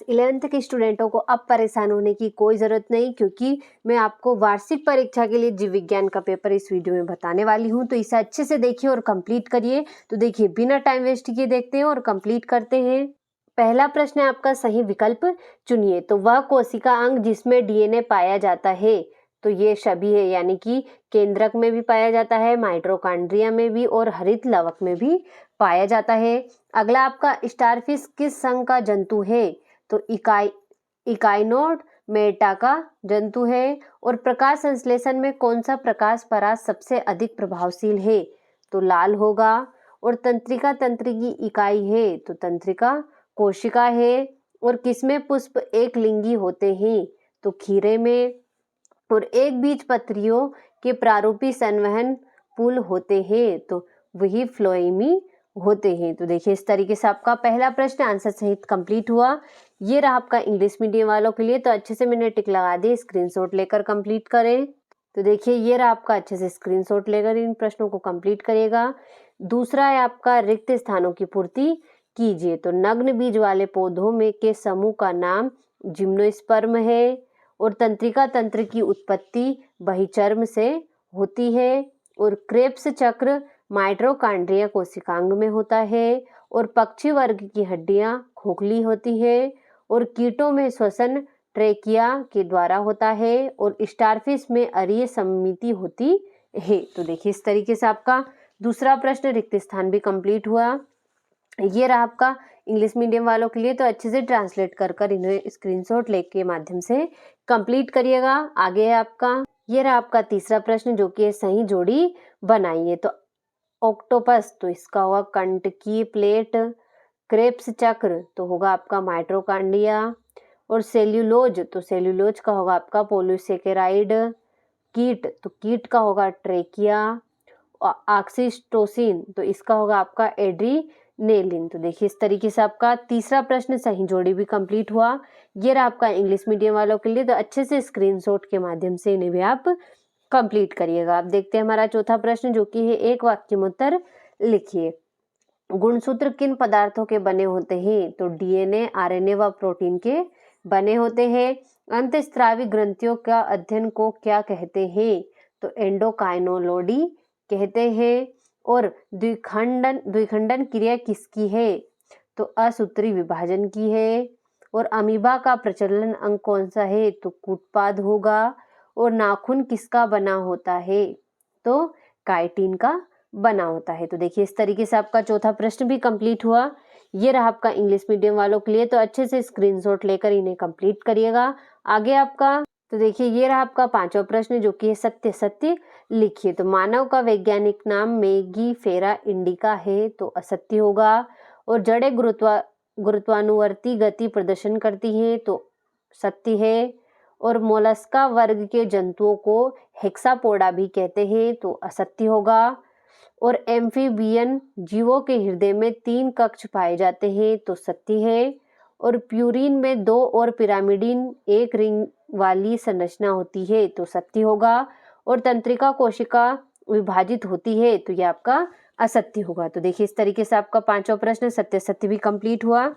11th के स्टूडेंटों को अब परेशान होने की कोई ज़रूरत नहीं, क्योंकि मैं आपको वार्षिक परीक्षा के लिए जीव विज्ञान का पेपर इस वीडियो में बताने वाली हूं। तो इसे अच्छे से देखिए और कंप्लीट करिए। तो देखिए बिना टाइम वेस्ट किए देखते हैं और कंप्लीट करते हैं। पहला प्रश्न है आपका, सही विकल्प चुनिए। तो वह कोशिका अंग जिसमें डीएनए पाया जाता है, तो ये सभी है, यानी कि केंद्रक में भी पाया जाता है, माइटोकॉन्ड्रिया में भी और हरित लवक में भी पाया जाता है। अगला आपका, स्टारफिश किस संघ का जंतु है? तो इकाइनोड मेटा का जंतु है। और प्रकाश संश्लेषण में कौन सा प्रकाश परास सबसे अधिक प्रभावशील है? तो लाल होगा। और तंत्रिका तंत्र की इकाई है, तो तंत्रिका कोशिका है। और किसमें पुष्प एक लिंगी होते हैं? तो खीरे में। और एक बीज पत्रियों के प्रारूपी संवहन पुल होते हैं, तो वही फ्लोएमी होते हैं। तो देखिए इस तरीके से आपका पहला प्रश्न आंसर सहित कंप्लीट हुआ। ये रहा आपका इंग्लिश मीडियम वालों के लिए। तो अच्छे से मैंने टिक लगा दी, स्क्रीनशॉट लेकर कंप्लीट करें। तो देखिए ये रहा आपका, अच्छे से स्क्रीनशॉट लेकर इन प्रश्नों को कंप्लीट करिएगा। दूसरा है आपका, रिक्त स्थानों की पूर्ति कीजिए। तो नग्न बीज वाले पौधों में के समूह का नाम जिम्नोस्पर्म है। और तंत्रिका तंत्र की उत्पत्ति बहिचर्म से होती है। और क्रेब्स चक्र माइटोकॉन्ड्रिया कोशिकांग में होता है। और पक्षी वर्ग की हड्डियां खोखली होती है। और कीटों में श्वसन ट्रेकिया के द्वारा होता है। और स्टारफिश में अरीय समिति होती है। तो देखिए इस तरीके से आपका दूसरा प्रश्न रिक्त स्थान भी कंप्लीट हुआ। ये रहा आपका इंग्लिश मीडियम वालों के लिए। तो अच्छे से ट्रांसलेट कर इन्हें स्क्रीनशॉट लेके माध्यम से कंप्लीट करिएगा। आगे है आपका, ये रहा आपका तीसरा प्रश्न, जो कि है सही जोड़ी बनाइए। तो ऑक्टोपस, तो इसका होगा कंटकी प्लेट। क्रेब्स चक्र, तो होगा आपका माइटोकॉन्ड्रिया। और सेल्यूलोज, तो सेल्यूलोज का होगा आपका पोलिसेकेराइड। कीट, तो कीट का होगा ट्रेकिया। ऑक्सीटोसिन, तो इसका होगा आपका एड्रीनेलिन। तो देखिए इस तरीके से आपका तीसरा प्रश्न सही जोड़ी भी कंप्लीट हुआ। ये रहा आपका इंग्लिश मीडियम वालों के लिए। तो अच्छे से स्क्रीनशॉट के माध्यम से इन्हें भी आप कंप्लीट करिएगा। आप देखते हैं हमारा चौथा प्रश्न, जो कि है एक वाक्य में उत्तर लिखिए। गुणसूत्र किन पदार्थों के बने होते हैं? तो डीएनए, आरएनए व प्रोटीन के बने होते हैं। अंतःस्रावी ग्रंथियों का अध्ययन को क्या कहते हैं? तो एंडोकाइनोलॉजी कहते हैं। और द्विखंडन क्रिया किसकी है? तो असूत्री विभाजन की है। और अमीबा का प्रचलन अंग कौन सा है? तो कूटपाद होगा। और नाखून किसका बना होता है? तो काइटिन का बना होता है। तो देखिए इस तरीके से आपका चौथा प्रश्न भी कंप्लीट हुआ। ये रहा आपका इंग्लिश मीडियम वालों के लिए। तो अच्छे से स्क्रीनशॉट लेकर इन्हें कंप्लीट करिएगा। आगे आपका, तो देखिए ये रहा आपका पांचवा प्रश्न, जो कि है सत्य सत्य लिखिए। तो मानव का वैज्ञानिक नाम मेंगीफेरा इंडिका है, तो असत्य होगा। और जड़ें गुरुत्वानुवर्ती गति प्रदर्शन करती हैं, तो सत्य है। और मोलस्का वर्ग के जंतुओं को हेक्सापोडा भी कहते हैं, तो असत्य होगा। और एम्फीबियन जीवों के हृदय में 3 कक्ष पाए जाते हैं, तो सत्य है। और प्यूरिन में 2 और पिरामिडिन एक रिंग वाली संरचना होती है, तो सत्य होगा। और तंत्रिका कोशिका विभाजित होती है, तो यह आपका असत्य होगा। तो देखिए इस तरीके से आपका पांचवा प्रश्न सत्य सत्य भी कंप्लीट हुआ।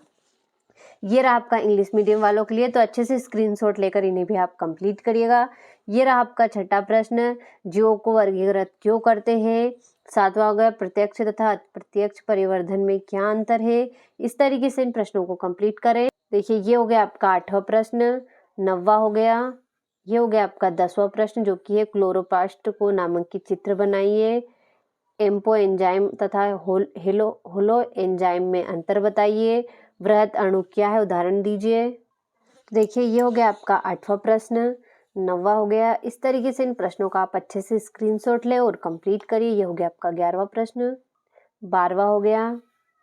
ये रहा आपका इंग्लिश मीडियम वालों के लिए। तो अच्छे से स्क्रीनशॉट लेकर इन्हें भी आप कंप्लीट करिएगा। ये रहा आपका छठा प्रश्न, जीवों को वर्गीकृत क्यों करते हैं? सातवां हो गया, प्रत्यक्ष तथा अप्रत्यक्ष परिवर्धन में क्या अंतर है? इस तरीके से इन प्रश्नों को कंप्लीट करें। देखिए ये हो गया आपका 8वां प्रश्न। 9वां हो गया, ये हो गया आपका 10वां प्रश्न, जो कि है क्लोरोप्लास्ट को नामांकित चित्र बनाइए। एम्पो एंजाइम तथा होलो एंजाइम में अंतर बताइए। वृहत अणु क्या है, उदाहरण दीजिए। देखिए ये हो गया आपका 8वां प्रश्न। 9वां हो गया। इस तरीके से इन प्रश्नों का आप अच्छे से स्क्रीनशॉट लें और कंप्लीट करिए। ये हो गया आपका 11वां प्रश्न। 12वां हो गया,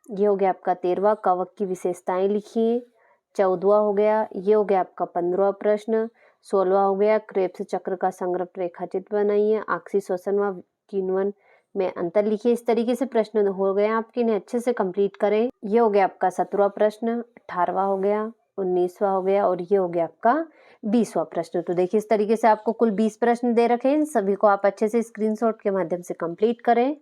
ये हो गया आपका 13वां, कवक की विशेषताएं लिखिए। 14वां हो गया, ये हो गया आपका 15वां प्रश्न। 16वां हो गया, क्रेब्स चक्र का संग्रह रेखाचित्र बनाइए। आक्सी श्वसन व किण्वन में अंतर लिखिए। इस तरीके से प्रश्न हो गए आपके, इन्हें अच्छे से कंप्लीट करें। ये हो गया आपका 17वां प्रश्न। 18वां हो गया, 19वां हो गया और ये हो गया आपका 20वां प्रश्न। तो देखिए इस तरीके से आपको कुल 20 प्रश्न दे रखे हैं। सभी को आप अच्छे से स्क्रीनशॉट के माध्यम से कंप्लीट करें।